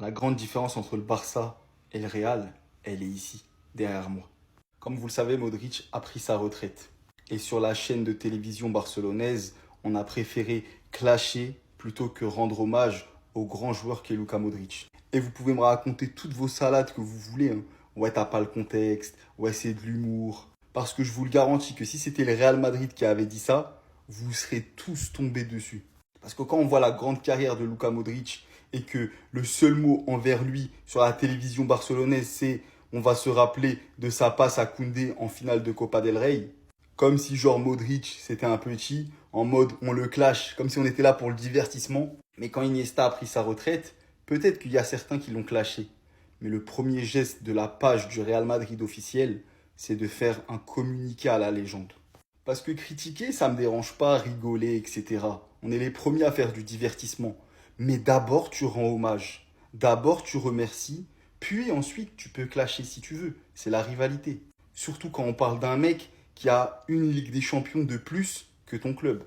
La grande différence entre le Barça et le Real, elle est ici, derrière moi. Comme vous le savez, Modric a pris sa retraite. Et sur la chaîne de télévision barcelonaise, on a préféré clasher plutôt que rendre hommage au grand joueur qu'est Luka Modric. Et vous pouvez me raconter toutes vos salades que vous voulez, hein. Ouais, t'as pas le contexte, ouais, c'est de l'humour. Parce que je vous le garantis que si c'était le Real Madrid qui avait dit ça, vous serez tous tombés dessus. Parce que quand on voit la grande carrière de Luka Modric et que le seul mot envers lui sur la télévision barcelonaise, c'est on va se rappeler de sa passe à Koundé en finale de Copa del Rey, comme si genre Modric c'était un petit, en mode on le clash, comme si on était là pour le divertissement. Mais quand Iniesta a pris sa retraite, peut-être qu'il y a certains qui l'ont clashé. Mais le premier geste de la page du Real Madrid officiel, c'est de faire un communiqué à la légende. Parce que critiquer, ça me dérange pas, rigoler, etc. On est les premiers à faire du divertissement. Mais d'abord, tu rends hommage. D'abord, tu remercies. Puis ensuite, tu peux clasher si tu veux. C'est la rivalité. Surtout quand on parle d'un mec qui a une Ligue des Champions de plus que ton club.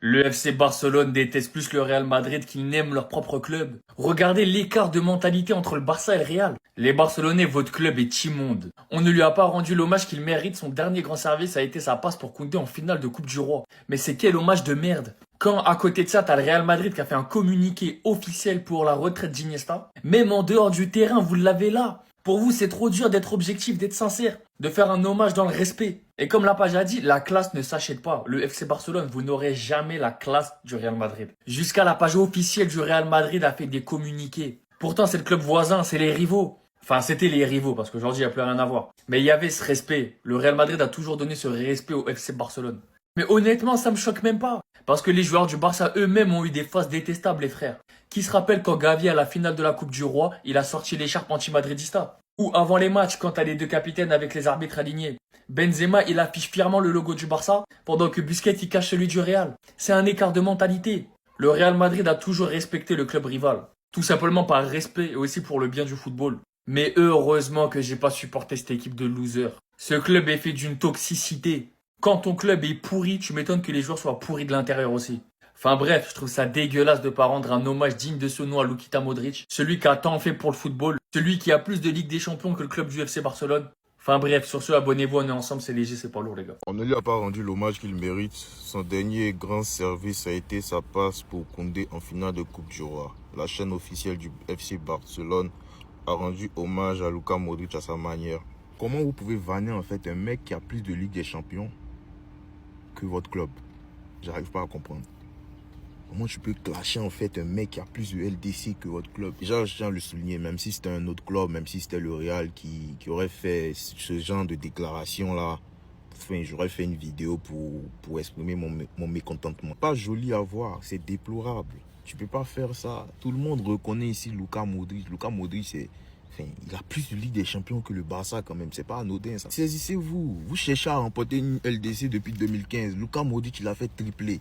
Le FC Barcelone déteste plus le Real Madrid qu'ils n'aiment leur propre club. Regardez l'écart de mentalité entre le Barça et le Real. Les Barcelonais, votre club est immonde. On ne lui a pas rendu l'hommage qu'il mérite. Son dernier grand service a été sa passe pour Koundé en finale de Coupe du Roi. Mais c'est quel hommage de merde. Quand à côté de ça, t'as le Real Madrid qui a fait un communiqué officiel pour la retraite d'Iniesta. Même en dehors du terrain, vous l'avez là. Pour vous, c'est trop dur d'être objectif, d'être sincère, de faire un hommage dans le respect. Et comme la page a dit, la classe ne s'achète pas. Le FC Barcelone, vous n'aurez jamais la classe du Real Madrid. Jusqu'à la page officielle du Real Madrid a fait des communiqués. Pourtant, c'est le club voisin, c'est les rivaux. Enfin, c'était les rivaux, parce qu'aujourd'hui, il n'y a plus rien à voir. Mais il y avait ce respect. Le Real Madrid a toujours donné ce respect au FC Barcelone. Mais honnêtement, ça me choque même pas. Parce que les joueurs du Barça eux-mêmes ont eu des faces détestables, les frères. Qui se rappelle quand Gavi, à la finale de la Coupe du Roi, il a sorti l'écharpe anti-madridista? Ou avant les matchs, quand t'as les deux capitaines avec les arbitres alignés. Benzema, il affiche fièrement le logo du Barça, pendant que Busquets, il cache celui du Real. C'est un écart de mentalité. Le Real Madrid a toujours respecté le club rival. Tout simplement par respect et aussi pour le bien du football. Mais heureusement que j'ai pas supporté cette équipe de losers. Ce club est fait d'une toxicité. Quand ton club est pourri, tu m'étonnes que les joueurs soient pourris de l'intérieur aussi. Enfin bref, je trouve ça dégueulasse de pas rendre un hommage digne de ce nom à Luka Modric, celui qui a tant fait pour le football, celui qui a plus de Ligue des Champions que le club du FC Barcelone. Enfin bref, sur ce, abonnez-vous, on est ensemble, c'est léger, c'est pas lourd les gars. On ne lui a pas rendu l'hommage qu'il mérite. Son dernier grand service a été sa passe pour Koundé en finale de Coupe du Roi. La chaîne officielle du FC Barcelone a rendu hommage à Luka Modric à sa manière. Comment vous pouvez vanner en fait un mec qui a plus de Ligue des Champions que votre club? J'arrive pas à comprendre. Comment tu peux clasher en fait un mec qui a plus de LDC que votre club? Déjà, je tiens à le souligner, même si c'était un autre club, même si c'était le Real qui aurait fait ce genre de déclaration là, enfin, j'aurais fait une vidéo pour exprimer mon mécontentement. Pas joli à voir, c'est déplorable. Tu peux pas faire ça. Tout le monde reconnaît ici Luka Modric. Luka Modric, c'est... Enfin, il a plus de Ligue des Champions que le Barça quand même. C'est pas anodin ça. Saisissez-vous. Vous cherchez à remporter une LDC depuis 2015. Luka Modric, il a fait triplé.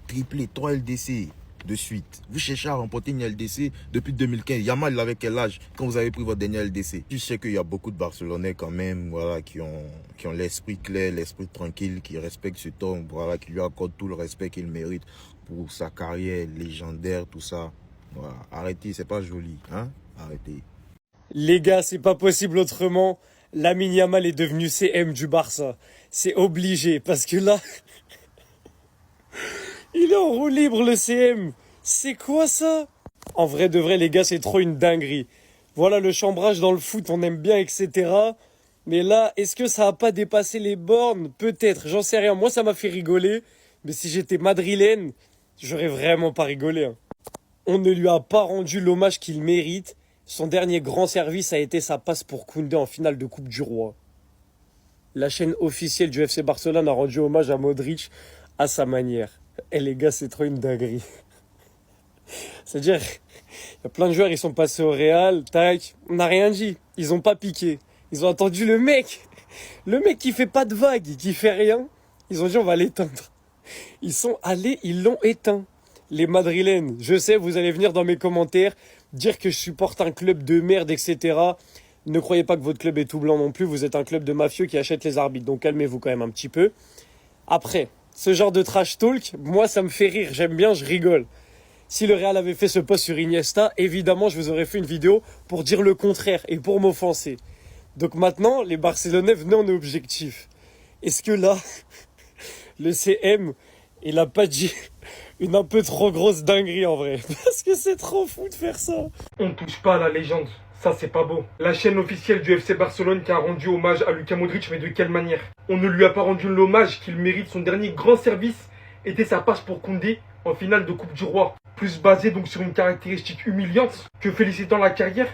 Triplé, 3 LDC de suite. Vous cherchez à remporter une LDC depuis 2015. Yamal, il avait quel âge quand vous avez pris votre dernière LDC? Je sais qu'il y a beaucoup de Barcelonais quand même, voilà, qui ont l'esprit clair, l'esprit tranquille, qui respectent cet homme, voilà, qui lui accordent tout le respect qu'il mérite pour sa carrière légendaire, tout ça. Voilà. Arrêtez, c'est pas joli, hein? Arrêtez. Les gars, c'est pas possible autrement. Lamine Yamal est devenu CM du Barça. C'est obligé parce que là, il est en roue libre le CM. C'est quoi ça? En vrai de vrai, les gars, c'est trop une dinguerie. Voilà le chambrage dans le foot, on aime bien, etc. Mais là, est-ce que ça a pas dépassé les bornes? Peut-être, j'en sais rien. Moi, ça m'a fait rigoler. Mais si j'étais madrilène, j'aurais vraiment pas rigolé, hein. On ne lui a pas rendu l'hommage qu'il mérite. Son dernier grand service a été sa passe pour Koundé en finale de Coupe du Roi. La chaîne officielle du FC Barcelone a rendu hommage à Modric à sa manière. Eh les gars, c'est trop une dinguerie. C'est-à-dire, il y a plein de joueurs, ils sont passés au Real, tac, on n'a rien dit. Ils ont pas piqué. Ils ont attendu le mec qui fait pas de vagues, qui fait rien. Ils ont dit on va l'éteindre. Ils sont allés, ils l'ont éteint. Les Madrilènes, je sais, vous allez venir dans mes commentaires dire que je supporte un club de merde, etc. Ne croyez pas que votre club est tout blanc non plus. Vous êtes un club de mafieux qui achète les arbitres. Donc calmez-vous quand même un petit peu. Après, ce genre de trash talk, moi, ça me fait rire. J'aime bien, je rigole. Si le Real avait fait ce post sur Iniesta, évidemment, je vous aurais fait une vidéo pour dire le contraire et pour m'offenser. Donc maintenant, les Barcelonais, venez en objectif. Est-ce que là, le CM, il a pas dit une un peu trop grosse dinguerie en vrai? Parce que c'est trop fou de faire ça. On touche pas à la légende, ça c'est pas beau. La chaîne officielle du FC Barcelone qui a rendu hommage à Luka Modric, mais de quelle manière? On ne lui a pas rendu l'hommage qu'il mérite. Son dernier grand service était sa passe pour Koundé en finale de Coupe du Roi. Plus basé donc sur une caractéristique humiliante que félicitant la carrière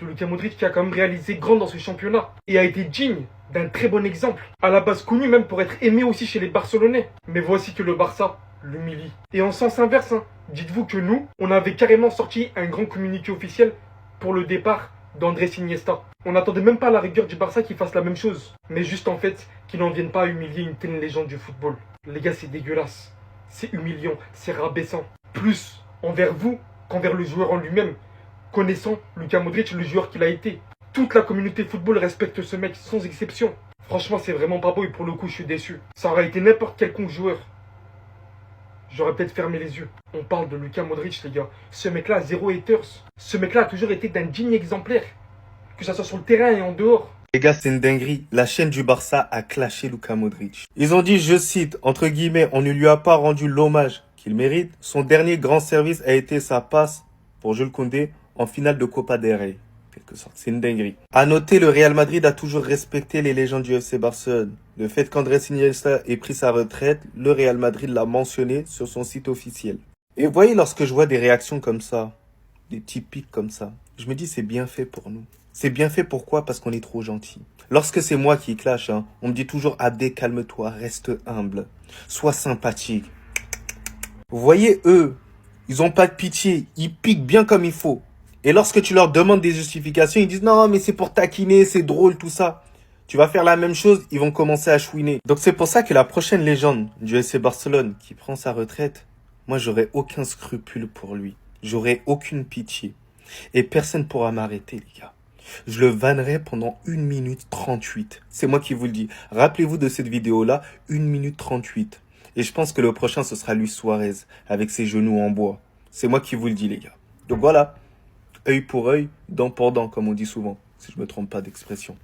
de Luka Modric qui a quand même réalisé grand dans ce championnat et a été digne d'un très bon exemple. À la base connu même pour être aimé aussi chez les Barcelonais. Mais voici que le Barça l'humilie. Et en sens inverse, dites-vous que nous, on avait carrément sorti un grand communiqué officiel pour le départ d'Andrés Iniesta. On n'attendait même pas à la rigueur du Barça qu'il fasse la même chose. Mais juste en fait, qu'il n'en vienne pas à humilier une telle légende du football. Les gars, c'est dégueulasse. C'est humiliant, c'est rabaissant. Plus envers vous qu'envers le joueur en lui-même. Connaissant Luka Modric, le joueur qu'il a été. Toute la communauté football respecte ce mec, sans exception. Franchement, c'est vraiment pas beau et pour le coup, je suis déçu. Ça aurait été n'importe quel joueur. J'aurais peut-être fermé les yeux. On parle de Luka Modric, les gars. Ce mec-là a zéro haters. Ce mec-là a toujours été d'un digne exemplaire. Que ça soit sur le terrain et en dehors. Les gars, c'est une dinguerie. La chaîne du Barça a clashé Luka Modric. Ils ont dit, je cite, entre guillemets, on ne lui a pas rendu l'hommage qu'il mérite. Son dernier grand service a été sa passe pour Jules Koundé en finale de Copa del Rey. Quelque sorte, c'est une dinguerie. À noter, le Real Madrid a toujours respecté les légendes du FC Barcelone. Le fait qu'Andrés Iniesta ait pris sa retraite, le Real Madrid l'a mentionné sur son site officiel. Et vous voyez, lorsque je vois des réactions comme ça, des petits pics comme ça, je me dis c'est bien fait pour nous. C'est bien fait pourquoi? Parce qu'on est trop gentil. Lorsque c'est moi qui clash, on me dit toujours Abdé, calme-toi, reste humble, sois sympathique. Vous voyez, eux, ils ont pas de pitié, ils piquent bien comme il faut. Et lorsque tu leur demandes des justifications, ils disent non, mais c'est pour taquiner, c'est drôle, tout ça. Tu vas faire la même chose, ils vont commencer à chouiner. Donc c'est pour ça que la prochaine légende du FC Barcelone qui prend sa retraite, moi j'aurai aucun scrupule pour lui. J'aurai aucune pitié. Et personne pourra m'arrêter, les gars. Je le vannerai pendant 1 minute 38. C'est moi qui vous le dis. Rappelez-vous de cette vidéo-là, 1 minute 38. Et je pense que le prochain, ce sera Luis Suarez, avec ses genoux en bois. C'est moi qui vous le dis, les gars. Donc voilà. Œil pour œil, dent pour dent, comme on dit souvent, si je me trompe pas d'expression.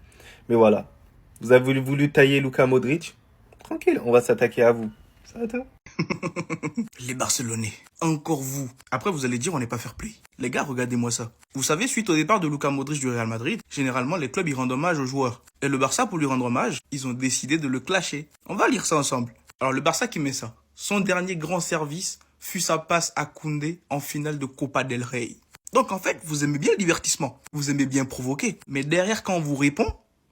Mais voilà, vous avez voulu tailler Luka Modric? Tranquille, on va s'attaquer à vous. Ça va toi? Les Barcelonais, encore vous. Après, vous allez dire, on n'est pas fair play. Les gars, regardez-moi ça. Vous savez, suite au départ de Luka Modric du Real Madrid, généralement, les clubs, ils rendent hommage aux joueurs. Et le Barça, pour lui rendre hommage, ils ont décidé de le clasher. On va lire ça ensemble. Alors, le Barça qui met ça. Son dernier grand service fut sa passe à Koundé en finale de Copa del Rey. Donc en fait, vous aimez bien le divertissement, vous aimez bien provoquer, mais derrière quand on vous répond,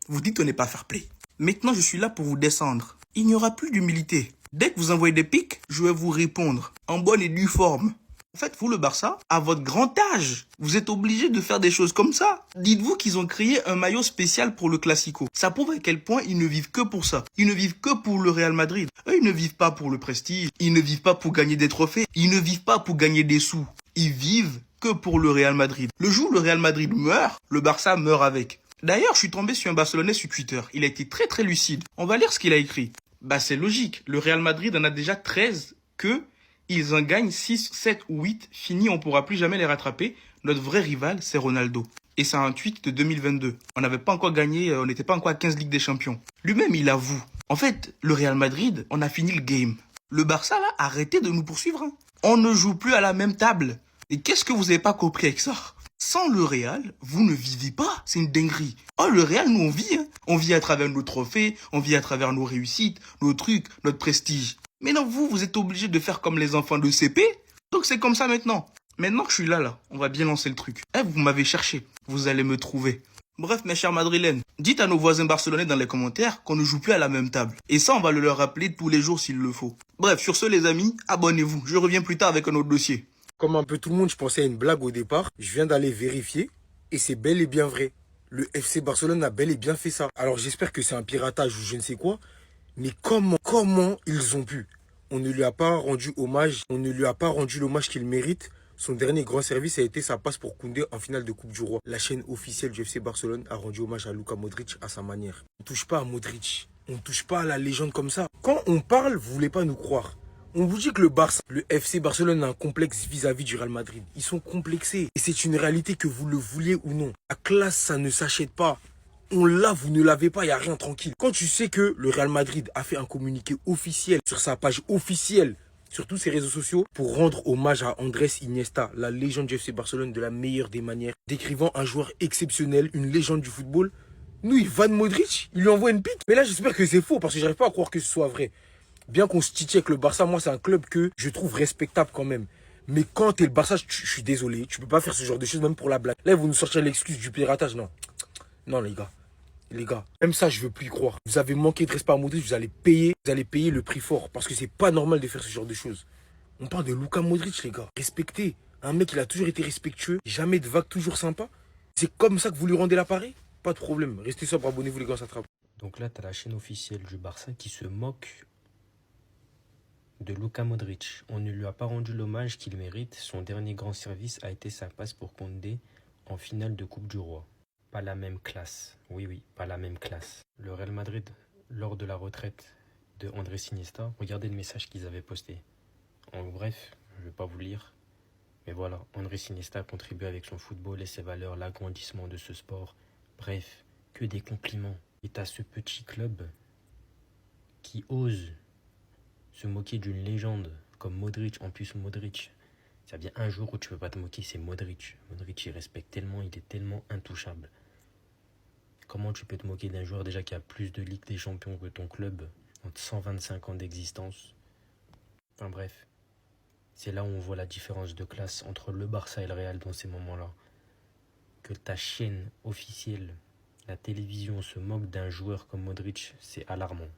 vous dites on n'est pas fair play. Maintenant, je suis là pour vous descendre. Il n'y aura plus d'humilité. Dès que vous envoyez des pics, je vais vous répondre en bonne et due forme. En fait, vous le Barça, à votre grand âge, vous êtes obligé de faire des choses comme ça. Dites-vous qu'ils ont créé un maillot spécial pour le Classico. Ça prouve à quel point ils ne vivent que pour ça. Ils ne vivent que pour le Real Madrid. Eux, ils ne vivent pas pour le prestige. Ils ne vivent pas pour gagner des trophées. Ils ne vivent pas pour gagner des sous. Ils vivent que pour le Real Madrid. Le jour où le Real Madrid meurt, le Barça meurt avec. D'ailleurs, je suis tombé sur un Barcelonais sur Twitter. Il a été très très lucide. On va lire ce qu'il a écrit. Bah c'est logique. Le Real Madrid en a déjà 13 que ils en gagnent 6, 7 ou 8. Fini, on pourra plus jamais les rattraper. Notre vrai rival, c'est Ronaldo. Et c'est un tweet de 2022. On n'avait pas encore gagné, on n'était pas encore à 15 Ligues des Champions. Lui-même, il avoue. En fait, le Real Madrid, on a fini le game. Le Barça, là, arrêtez de nous poursuivre. On ne joue plus à la même table. Et qu'est-ce que vous n'avez pas compris avec ça? Sans le Real, vous ne vivez pas. C'est une dinguerie. Oh, le Real, nous, on vit. On vit à travers nos trophées, on vit à travers nos réussites, nos trucs, notre prestige. Mais non, vous êtes obligés de faire comme les enfants de CP. Donc c'est comme ça maintenant. Maintenant que je suis là, on va bien lancer le truc. Vous m'avez cherché. Vous allez me trouver. Bref, mes chers madrilènes, dites à nos voisins barcelonais dans les commentaires qu'on ne joue plus à la même table. Et ça, on va le leur rappeler tous les jours s'il le faut. Bref, sur ce, les amis, abonnez-vous. Je reviens plus tard avec un autre dossier. Comme un peu tout le monde, je pensais à une blague au départ. Je viens d'aller vérifier et c'est bel et bien vrai. Le FC Barcelone a bel et bien fait ça. Alors j'espère que c'est un piratage ou je ne sais quoi. Mais comment ils ont pu? On ne lui a pas rendu hommage. On ne lui a pas rendu l'hommage qu'il mérite. Son dernier grand service a été sa passe pour Koundé en finale de Coupe du Roi. La chaîne officielle du FC Barcelone a rendu hommage à Luka Modric à sa manière. On ne touche pas à Modric. On ne touche pas à la légende comme ça. Quand on parle, vous ne voulez pas nous croire. On vous dit que le Barça, le FC Barcelone a un complexe vis-à-vis du Real Madrid. Ils sont complexés. Et c'est une réalité que vous le vouliez ou non. La classe, ça ne s'achète pas. On l'a, vous ne l'avez pas, il n'y a rien tranquille. Quand tu sais que le Real Madrid a fait un communiqué officiel sur sa page officielle, sur tous ses réseaux sociaux, pour rendre hommage à Andrés Iniesta, la légende du FC Barcelone de la meilleure des manières, décrivant un joueur exceptionnel, une légende du football, nous, Ivan Modric, il lui envoie une pique. Mais là, j'espère que c'est faux, parce que j'arrive pas à croire que ce soit vrai. Bien qu'on se titille avec le Barça, moi, c'est un club que je trouve respectable quand même. Mais quand t'es le Barça, je suis désolé, tu peux pas faire ce genre de choses, même pour la blague. Là, vous nous sortez l'excuse du piratage, non. Non, les gars. Les gars, même ça, je veux plus y croire. Vous avez manqué de respect à Modric, vous allez payer le prix fort. Parce que c'est pas normal de faire ce genre de choses. On parle de Luka Modric, les gars. Respectez. Un mec, il a toujours été respectueux. Jamais de vague, toujours sympa. C'est comme ça que vous lui rendez l'appareil? Pas de problème. Restez sobre, abonnez-vous, les gars, ça trappe. Donc là, tu as la chaîne officielle du Barça qui se moque de Luka Modric. On ne lui a pas rendu l'hommage qu'il mérite. Son dernier grand service a été sa passe pour Condé en finale de Coupe du Roi. Pas la même classe. Oui, pas la même classe. Le Real Madrid, lors de la retraite de Andrés Iniesta, regardez le message qu'ils avaient posté. En bref, je ne vais pas vous lire. Mais voilà, Andrés Iniesta a contribué avec son football et ses valeurs, l'agrandissement de ce sport. Bref, que des compliments. Et t'as ce petit club qui ose se moquer d'une légende comme Modric. En plus, Modric, il y a bien un jour où tu peux pas te moquer, c'est Modric. Modric, il respecte tellement, il est tellement intouchable. Comment tu peux te moquer d'un joueur déjà qui a plus de Ligue des Champions que ton club en 125 ans d'existence? Enfin bref, c'est là où on voit la différence de classe entre le Barça et le Real dans ces moments-là. Que ta chaîne officielle, la télévision, se moque d'un joueur comme Modric, c'est alarmant.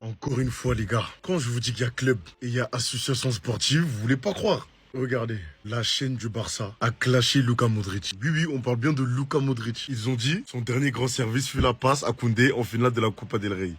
Encore une fois, les gars, quand je vous dis qu'il y a club et il y a association sportive, vous voulez pas croire. Regardez, la chaîne du Barça a clashé Luka Modric. Oui, on parle bien de Luka Modric. Ils ont dit son dernier grand service fut la passe à Koundé en finale de la Copa del Rey.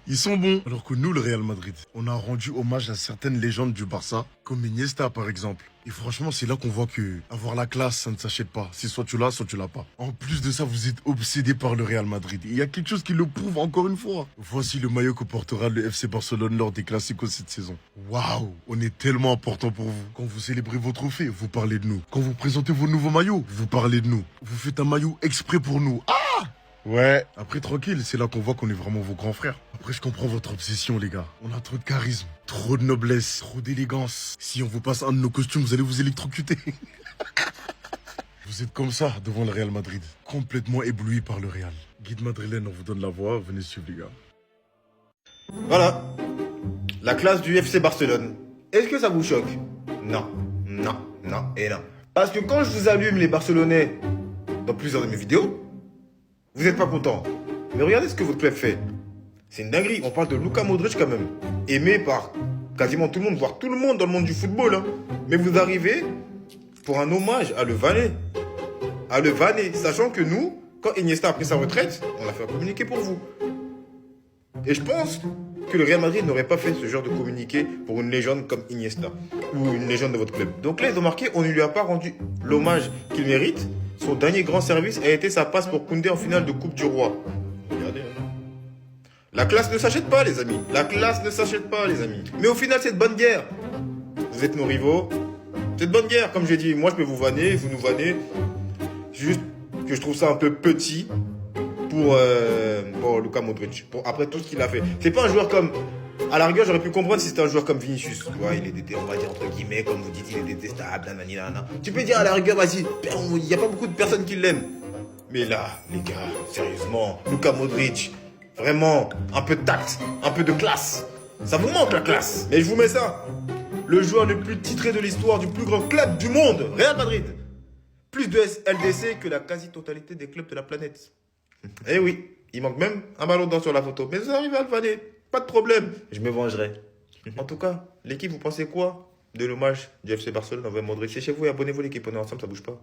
Ils sont bons. Alors que nous, le Real Madrid, on a rendu hommage à certaines légendes du Barça, comme Iniesta par exemple. Et franchement, c'est là qu'on voit que avoir la classe, ça ne s'achète pas. C'est soit tu l'as, soit tu l'as pas. En plus de ça, vous êtes obsédé par le Real Madrid. Et il y a quelque chose qui le prouve encore une fois. Voici le maillot que portera le FC Barcelone lors des Classicos cette saison. Waouh, on est tellement important pour vous. Quand vous célébrez vos trophées, vous parlez de nous. Quand vous présentez vos nouveaux maillots, vous parlez de nous. Vous faites un maillot exprès pour nous. Ah! Ouais. Après, tranquille, c'est là qu'on voit qu'on est vraiment vos grands frères. Après, je comprends votre obsession, les gars. On a trop de charisme, trop de noblesse, trop d'élégance. Si on vous passe un de nos costumes, vous allez vous électrocuter. Vous êtes comme ça devant le Real Madrid. Complètement ébloui par le Real. Guide madrilène, on vous donne la voix. Venez suivre, les gars. Voilà. La classe du FC Barcelone. Est-ce que ça vous choque? Non, et non. Parce que quand je vous allume les Barcelonais dans plusieurs de mes vidéos, vous n'êtes pas content. Mais regardez ce que votre club fait. C'est une dinguerie. On parle de Luka Modric quand même. Aimé par quasiment tout le monde, voire tout le monde dans le monde du football. Hein. Mais vous arrivez pour un hommage à le vanner. À le vanner. Sachant que nous, quand Iniesta a pris sa retraite, on a fait un communiqué pour vous. Et je pense que le Real Madrid n'aurait pas fait ce genre de communiqué pour une légende comme Iniesta. Ou une légende de votre club. Donc là, ils ont marqué, on ne lui a pas rendu l'hommage qu'il mérite. Son dernier grand service a été sa passe pour Koundé en finale de Coupe du Roi. Regardez. La classe ne s'achète pas, les amis. La classe ne s'achète pas, les amis. Mais au final, c'est de bonne guerre. Vous êtes nos rivaux. C'est de bonne guerre, comme j'ai dit. Moi, je peux vous vanner, vous nous vannez. Juste que je trouve ça un peu petit pour Luka Modric. Après tout ce qu'il a fait. C'est pas un joueur comme... À la rigueur, j'aurais pu comprendre si c'était un joueur comme Vinicius. Tu vois, il est, on va dire entre guillemets, comme vous dites, il est détestable, nanana. Tu peux dire à la rigueur, vas-y, il n'y a pas beaucoup de personnes qui l'aiment. Mais là, les gars, sérieusement, Luka Modric, vraiment, un peu de tact, un peu de classe. Ça vous manque la classe. Mais je vous mets ça. Le joueur le plus titré de l'histoire du plus grand club du monde, Real Madrid. Plus de LDC que la quasi-totalité des clubs de la planète. Eh oui, il manque même un ballon d'or sur la photo. Mais vous arrivez à le vanner. Pas de problème, je me vengerai. En tout cas, l'équipe, vous pensez quoi de l'hommage du FC Barcelone envers Modric? C'est chez vous et abonnez-vous l'équipe, on est ensemble, ça bouge pas.